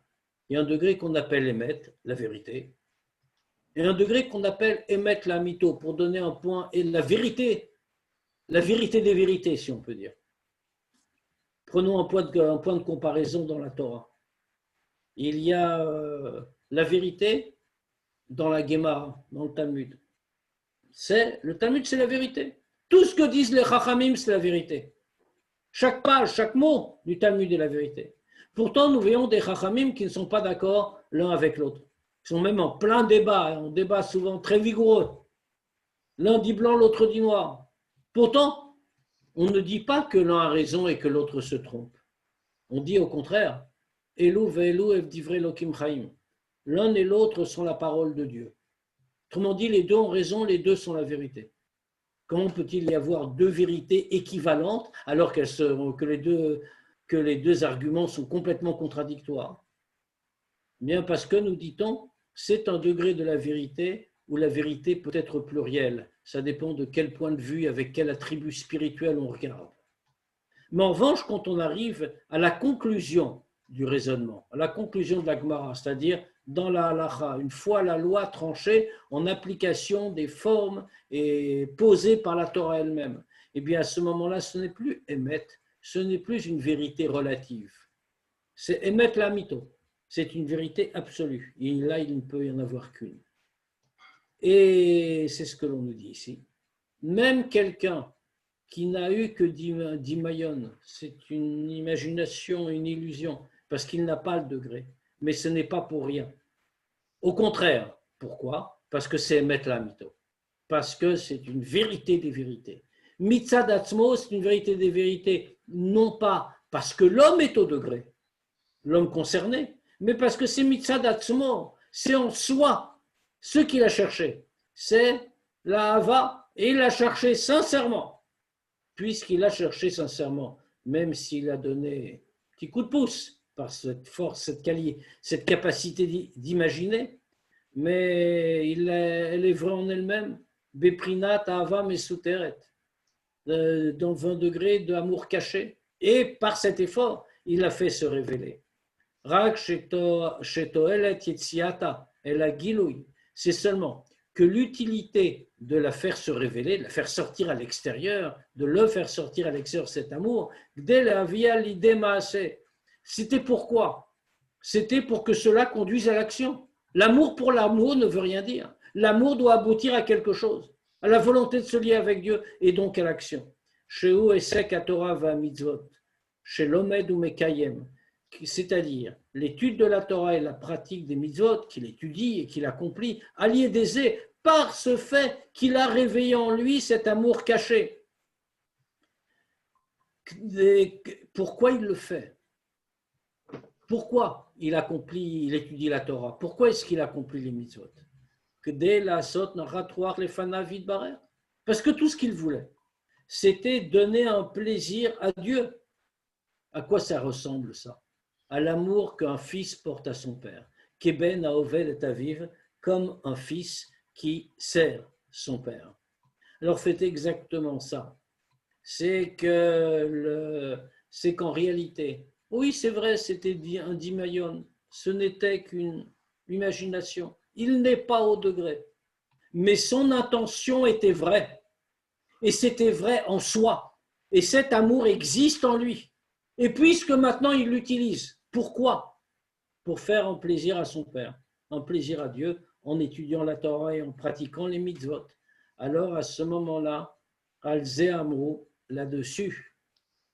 Il y a un degré qu'on appelle Emet, la vérité. et un degré qu'on appelle émettre la mytho, pour donner un point, et la vérité des vérités, si on peut dire. Prenons un point de comparaison dans la Torah. Il y a la vérité dans la Gemara, dans le Talmud. Le Talmud, c'est la vérité. Tout ce que disent les Chachamim, c'est la vérité. Chaque page, chaque mot du Talmud est la vérité. Pourtant, nous voyons des Chachamim qui ne sont pas d'accord l'un avec l'autre. Ils sont même en plein débat, un débat souvent très vigoureux. L'un dit blanc, l'autre dit noir. Pourtant, on ne dit pas que l'un a raison et que l'autre se trompe. On dit au contraire, Elu ve'elu evdivrei Elokim chaim. L'un et l'autre sont la parole de Dieu. Autrement dit, les deux ont raison, les deux sont la vérité. Comment peut-il y avoir deux vérités équivalentes alors que les deux arguments sont complètement contradictoires? Bien parce que, nous dit-on, c'est un degré de la vérité où la vérité peut être plurielle. Ça dépend de quel point de vue, avec quel attribut spirituel on regarde. Mais en revanche, quand on arrive à la conclusion du raisonnement, à la conclusion de la Gemara, c'est-à-dire dans la halacha, une fois la loi tranchée en application des formes et posées par la Torah elle-même, eh bien à ce moment-là, ce n'est plus émet, ce n'est plus une vérité relative. C'est émet la mytho, c'est une vérité absolue. Et là, il ne peut y en avoir qu'une. Et c'est ce que l'on nous dit ici. Même quelqu'un qui n'a eu que d'imayon, c'est une imagination, une illusion, parce qu'il n'a pas le degré. Mais ce n'est pas pour rien. Au contraire, pourquoi? Parce que c'est émettre la mytho. Parce que c'est une vérité des vérités. Mitzad atzmo, c'est une vérité des vérités, non pas parce que l'homme est au degré, l'homme concerné, mais parce que c'est mitzad atzmo, c'est en soi ce qu'il a cherché. C'est la hava, et il l'a cherché sincèrement. Puisqu'il a cherché sincèrement, même s'il a donné un petit coup de pouce par cette force, cette capacité d'imaginer, mais elle est vraie en elle-même. Beprinat Ahava Mesuteret, dans le 20 degrés d'amour caché. Et par cet effort, il a fait se révéler. Rak Shetoelet Yetziata El Gilouy, c'est seulement que l'utilité de la faire se révéler, de la faire sortir à l'extérieur, de le faire sortir à l'extérieur, cet amour, dès la via l'idée maasé. C'était pourquoi? C'était pour que cela conduise à l'action. L'amour pour l'amour ne veut rien dire. L'amour doit aboutir à quelque chose, à la volonté de se lier avec Dieu et donc à l'action. Chez où esek Torah va mitzvot, chez l'omed ou mekayem, c'est-à-dire l'étude de la Torah et la pratique des mitzvot qu'il étudie et qu'il accomplit, allié d'aisé par ce fait qu'il a réveillé en lui cet amour caché. Pourquoi il le fait? Pourquoi il étudie la Torah? Pourquoi est-ce qu'il accomplit les mitzvot? Parce que tout ce qu'il voulait, c'était donner un plaisir à Dieu. À quoi ça ressemble ça? À l'amour qu'un fils porte à son père. Keben haoved et aviv, comme un fils qui sert son père. Alors faites exactement ça. C'est qu'en réalité, oui, c'est vrai, c'était un dimayon, ce n'était qu'une imagination. Il n'est pas au degré, mais son intention était vraie. Et c'était vrai en soi. Et cet amour existe en lui. Et puisque maintenant il l'utilise, pourquoi? Pour faire un plaisir à son père, un plaisir à Dieu, en étudiant la Torah et en pratiquant les mitzvot. Alors à ce moment-là, Al-Ze Amrou, là-dessus,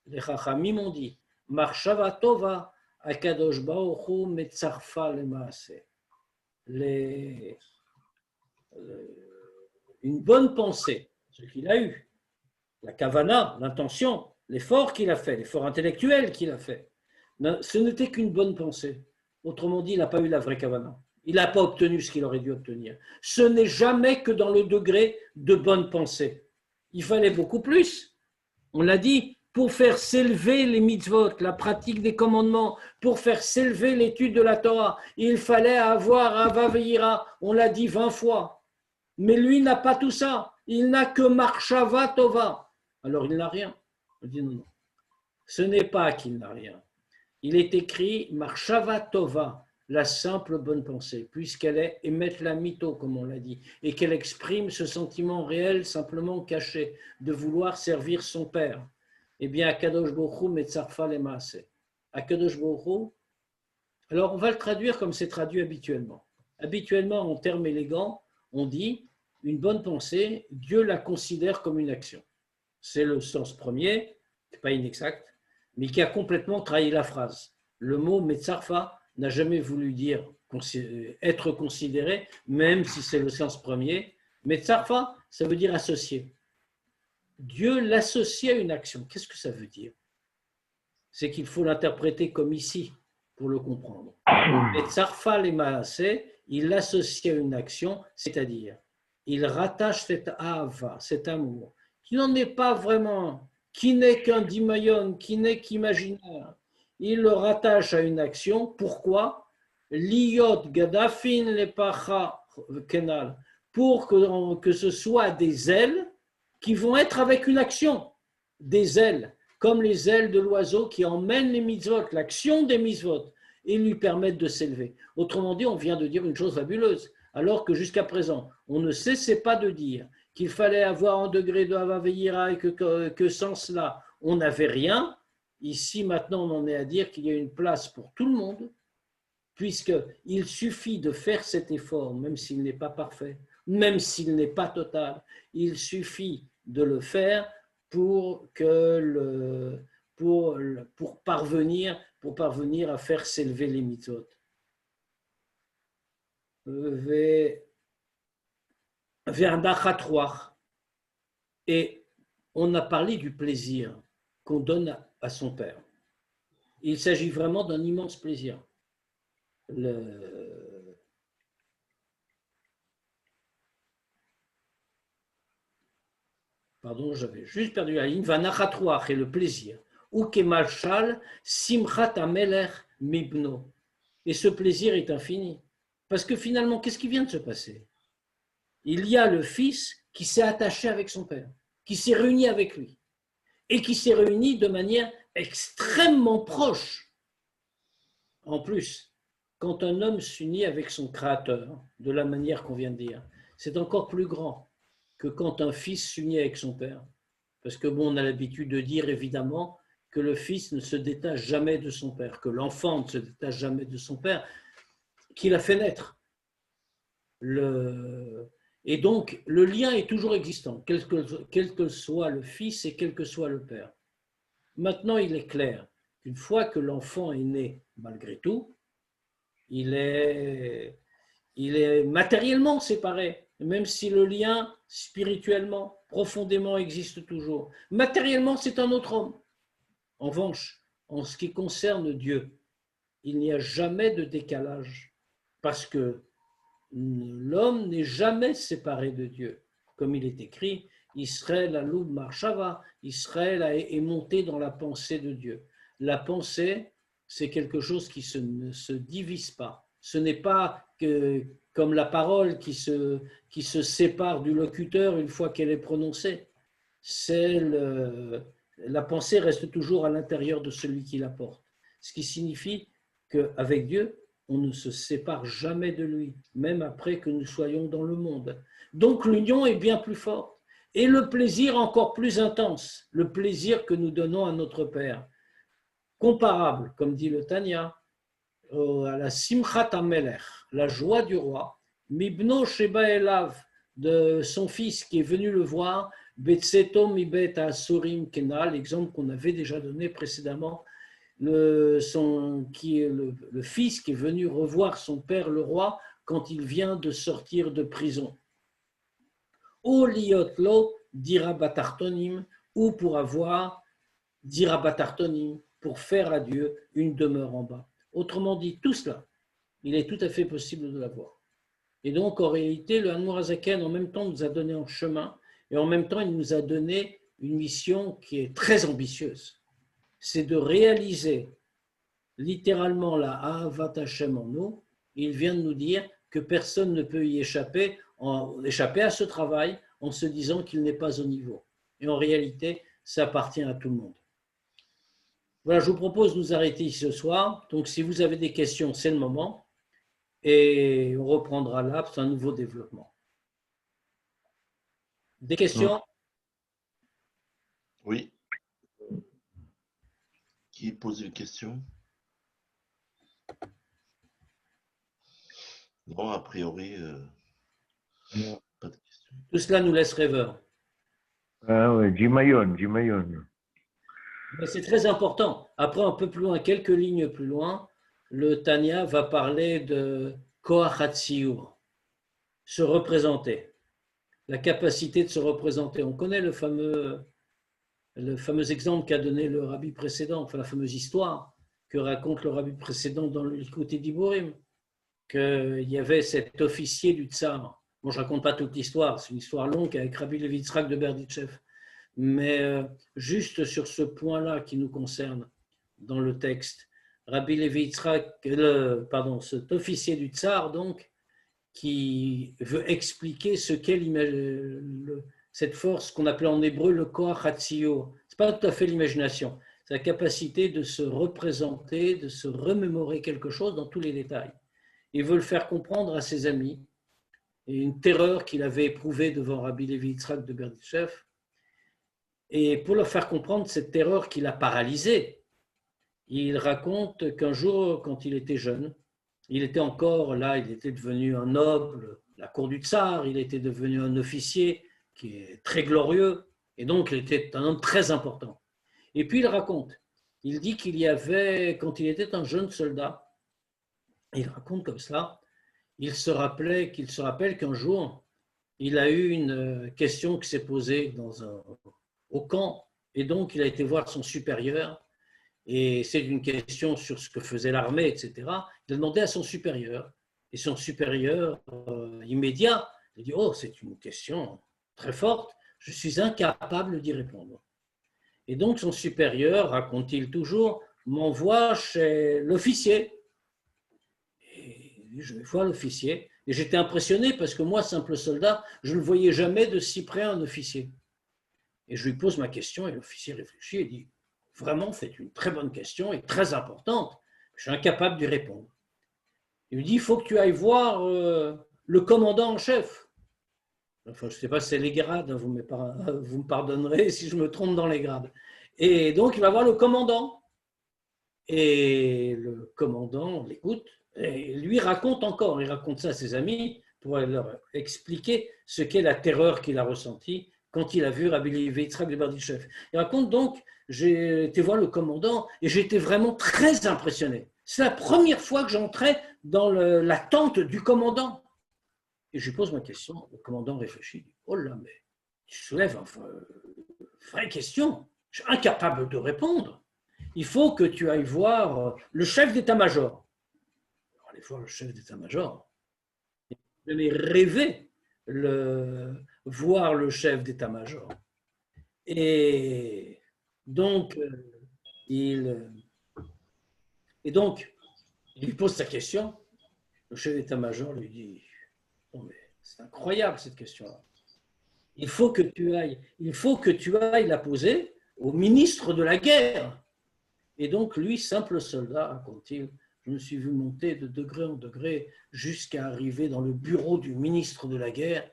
les Chachamim ont dit, Marshava Tova, Akadosh Baruch Hu Metzarfa Lemaase. Une bonne pensée, ce qu'il a eu, la kavana, l'intention, l'effort qu'il a fait, l'effort intellectuel qu'il a fait, ce n'était qu'une bonne pensée. Autrement dit, il n'a pas eu la vraie kavana. Il n'a pas obtenu ce qu'il aurait dû obtenir. Ce n'est jamais que dans le degré de bonne pensée. Il fallait beaucoup plus. On l'a dit, pour faire s'élever les mitzvot, la pratique des commandements, pour faire s'élever l'étude de la Torah, il fallait avoir Ava ve'yira. On l'a dit 20 fois. Mais lui n'a pas tout ça. Il n'a que Marshava Tova. Alors il n'a rien. On dit non, non. Ce n'est pas qu'il n'a rien. Il est écrit Marshava Tova, la simple bonne pensée, puisqu'elle est émettre la mytho, comme on l'a dit, et qu'elle exprime ce sentiment réel simplement caché, de vouloir servir son père. Eh bien, Akadosh Baruch Hu metzarfa lemaase. Akadosh Baruch Hu, alors on va le traduire comme c'est traduit habituellement. Habituellement, en termes élégants, on dit une bonne pensée, Dieu la considère comme une action. C'est le sens premier, c'est pas inexact, mais qui a complètement trahi la phrase. Le mot metzarfa n'a jamais voulu dire être considéré, même si c'est le sens premier. Metzarfa, ça veut dire associer. Dieu l'associe à une action. Qu'est-ce que ça veut dire? C'est qu'il faut l'interpréter comme ici pour le comprendre. Metzarfa le maaseh, il l'associe à une action, c'est-à-dire il rattache cet ahava, cet amour, qui n'en est pas vraiment, qui n'est qu'un dimayon, qui n'est qu'imaginaire. Il le rattache à une action. Pourquoi? Liyot gadafin lepacha kenal, pour que ce soit des ailes qui vont être avec une action, des ailes, comme les ailes de l'oiseau qui emmènent les mitzvot, l'action des mitzvot, et lui permettent de s'élever. Autrement dit, on vient de dire une chose fabuleuse, alors que jusqu'à présent, on ne cessait pas de dire qu'il fallait avoir un degré de Hava Ve'yira et que sans cela, on n'avait rien. Ici, maintenant, on en est à dire qu'il y a une place pour tout le monde, puisqu'il suffit de faire cet effort, même s'il n'est pas parfait, même s'il n'est pas total, il suffit de le faire pour parvenir à faire s'élever les mitzvot. Et on a parlé du plaisir qu'on donne à son père. Il s'agit vraiment d'un immense plaisir. Pardon, j'avais juste perdu la ligne. Vanachatruach et le plaisir. Ou kemalchal simchat amelech mibno. Et ce plaisir est infini. Parce que finalement, qu'est-ce qui vient de se passer? Il y a le fils qui s'est attaché avec son père, qui s'est réuni avec lui, et qui s'est réuni de manière extrêmement proche. En plus, quand un homme s'unit avec son créateur, de la manière qu'on vient de dire, c'est encore plus grand que quand un fils s'unit avec son père. Parce que on a l'habitude de dire évidemment que le fils ne se détache jamais de son père, que l'enfant ne se détache jamais de son père, qui l'a fait naître. Et donc, le lien est toujours existant, quel que soit le fils et quel que soit le père. Maintenant, il est clair qu'une fois que l'enfant est né, malgré tout, il est matériellement séparé, même si le lien spirituellement, profondément existe toujours. Matériellement, c'est un autre homme. En revanche, en ce qui concerne Dieu, il n'y a jamais de décalage, parce que l'homme n'est jamais séparé de Dieu. Comme il est écrit, Israël aloub marshava, Israël est monté dans la pensée de Dieu. La pensée, c'est quelque chose qui ne se divise pas. Ce n'est pas comme la parole qui se sépare du locuteur une fois qu'elle est prononcée. La pensée reste toujours à l'intérieur de celui qui la porte. Ce qui signifie qu'avec Dieu, on ne se sépare jamais de lui, même après que nous soyons dans le monde. Donc l'union est bien plus forte. Et le plaisir encore plus intense, le plaisir que nous donnons à notre Père. Comparable, comme dit le Tanya, à la Simchat HaMelech, la joie du roi, Mibno Sheba Elav, de son fils qui est venu le voir, Betseto Mibet Asurim Kenal, l'exemple qu'on avait déjà donné précédemment, le fils qui est venu revoir son père le roi quand il vient de sortir de prison. Ou liotlo dirabatartonim, ou pour avoir dirabatartonim, pour faire à Dieu une demeure en bas. Autrement dit, tout cela, il est tout à fait possible de l'avoir. Et donc, en réalité, le Hanmour Hazaken, en même temps, nous a donné un chemin, et en même temps, il nous a donné une mission qui est très ambitieuse. C'est de réaliser littéralement la Ahavat Hashem en nous. Il vient de nous dire que personne ne peut y échapper à ce travail en se disant qu'il n'est pas au niveau. Et en réalité, ça appartient à tout le monde. Voilà, je vous propose de nous arrêter ici ce soir. Donc, si vous avez des questions, c'est le moment. et on reprendra là pour un nouveau développement. Des questions? Oui. Qui pose une question? Non, a priori, pas de question. Tout cela nous laisse rêveurs. Ah oui, Jimayon. Mais c'est très important. Après, un peu plus loin, quelques lignes plus loin, le Tanya va parler de Koach HaTziyur, se représenter, la capacité de se représenter. On connaît le fameux exemple qu'a donné le rabbi précédent, enfin la fameuse histoire que raconte le rabbi précédent dans le Likutei Diborim, qu'il y avait cet officier du tsar. Bon, je ne raconte pas toute l'histoire, c'est une histoire longue avec Rabbi Levi Yitzhak de Berditchev. Mais juste sur ce point-là qui nous concerne dans le texte, Rabbi Levi Yitzhak, cet officier du tsar, donc, qui veut expliquer ce qu'est cette force qu'on appelait en hébreu le Koach HaTziyur. Ce n'est pas tout à fait l'imagination, c'est la capacité de se représenter, de se remémorer quelque chose dans tous les détails. Il veut le faire comprendre à ses amis, et une terreur qu'il avait éprouvée devant Rabbi Levi Yitzhak de Berditchev. Et pour leur faire comprendre cette terreur qui l'a paralysé, il raconte qu'un jour, quand il était jeune, il était encore là, il était devenu un noble, la cour du tsar, il était devenu un officier qui est très glorieux, et donc il était un homme très important. Et puis il raconte, il dit qu'il y avait, quand il était un jeune soldat, il raconte comme cela, il se rappelle qu'un jour, il a eu une question qui s'est posée au camp, et donc il a été voir son supérieur, et c'est une question sur ce que faisait l'armée, etc. Il a demandé à son supérieur, et son supérieur immédiat, il a dit « Oh, c'est une question très forte, je suis incapable d'y répondre. » Et donc son supérieur, raconte-t-il toujours, m'envoie chez l'officier. Et je vais voir l'officier, et j'étais impressionné parce que moi, simple soldat, je ne voyais jamais de si près un officier. Et je lui pose ma question et l'officier réfléchit et dit « Vraiment, c'est une très bonne question et très importante. Je suis incapable d'y répondre. » Il lui dit « Il faut que tu ailles voir le commandant en chef. » Enfin, je ne sais pas si c'est les grades, vous me pardonnerez si je me trompe dans les grades. Et donc, il va voir le commandant. Et le commandant l'écoute et lui raconte encore, il raconte ça à ses amis pour leur expliquer ce qu'est la terreur qu'il a ressentie quand il a vu Rabbi Levi Yitzhak de Berditchev. Il raconte donc, j'ai été voir le commandant et j'étais vraiment très impressionné. C'est la première fois que j'entrais dans la tente du commandant. Et je lui pose ma question, le commandant réfléchit, dit, oh là, mais tu soulèves une vraie question, je suis incapable de répondre. Il faut que tu ailles voir le chef d'état-major. Aller voir le chef d'état-major. Je n'ai rêvé voir le chef d'état-major. Et donc, il lui pose sa question. Le chef d'état-major lui dit oh, mais c'est incroyable cette question-là. Il faut que tu ailles la poser au ministre de la guerre. Et donc, lui, simple soldat, raconte-t-il, je me suis vu monter de degré en degré jusqu'à arriver dans le bureau du ministre de la guerre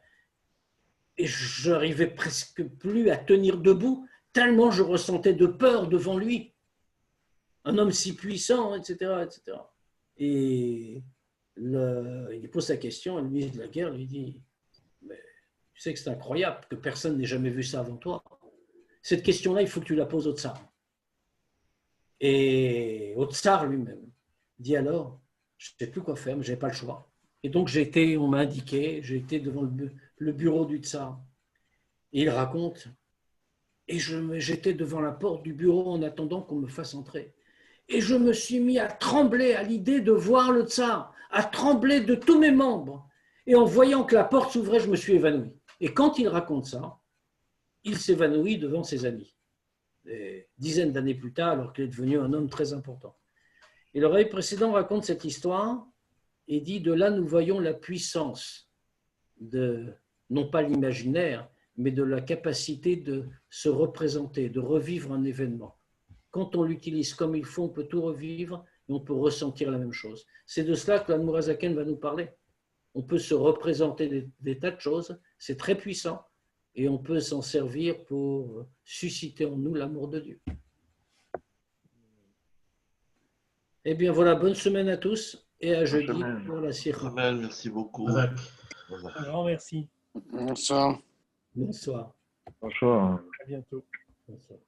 et je n'arrivais presque plus à tenir debout tellement je ressentais de peur devant lui. Un homme si puissant, etc. etc. Et il pose sa question et le ministre de la guerre lui dit mais tu sais que c'est incroyable que personne n'ait jamais vu ça avant toi. Cette question-là, il faut que tu la poses au tsar. Et au tsar lui-même dit alors, je ne sais plus quoi faire, mais je n'avais pas le choix. Et donc on m'a indiqué, j'ai été devant le bureau du tsar. Et il raconte, et j'étais devant la porte du bureau en attendant qu'on me fasse entrer. Et je me suis mis à trembler à l'idée de voir le tsar, à trembler de tous mes membres. Et en voyant que la porte s'ouvrait, je me suis évanoui. Et quand il raconte ça, il s'évanouit devant ses amis. Des dizaines d'années plus tard, alors qu'il est devenu un homme très important. Et le rabbin précédent raconte cette histoire et dit de là nous voyons la puissance non pas l'imaginaire, mais de la capacité de se représenter, de revivre un événement. Quand on l'utilise comme il faut, on peut tout revivre et on peut ressentir la même chose. C'est de cela que l'Admour HaZaken va nous parler. On peut se représenter des tas de choses, c'est très puissant, et on peut s'en servir pour susciter en nous l'amour de Dieu. Eh bien voilà, bonne semaine à tous et à jeudi pour la Sikha. Amen, merci beaucoup. Razak. Razak. Un grand merci. Bonsoir. Bonsoir. Bonsoir. À bientôt. Bonsoir.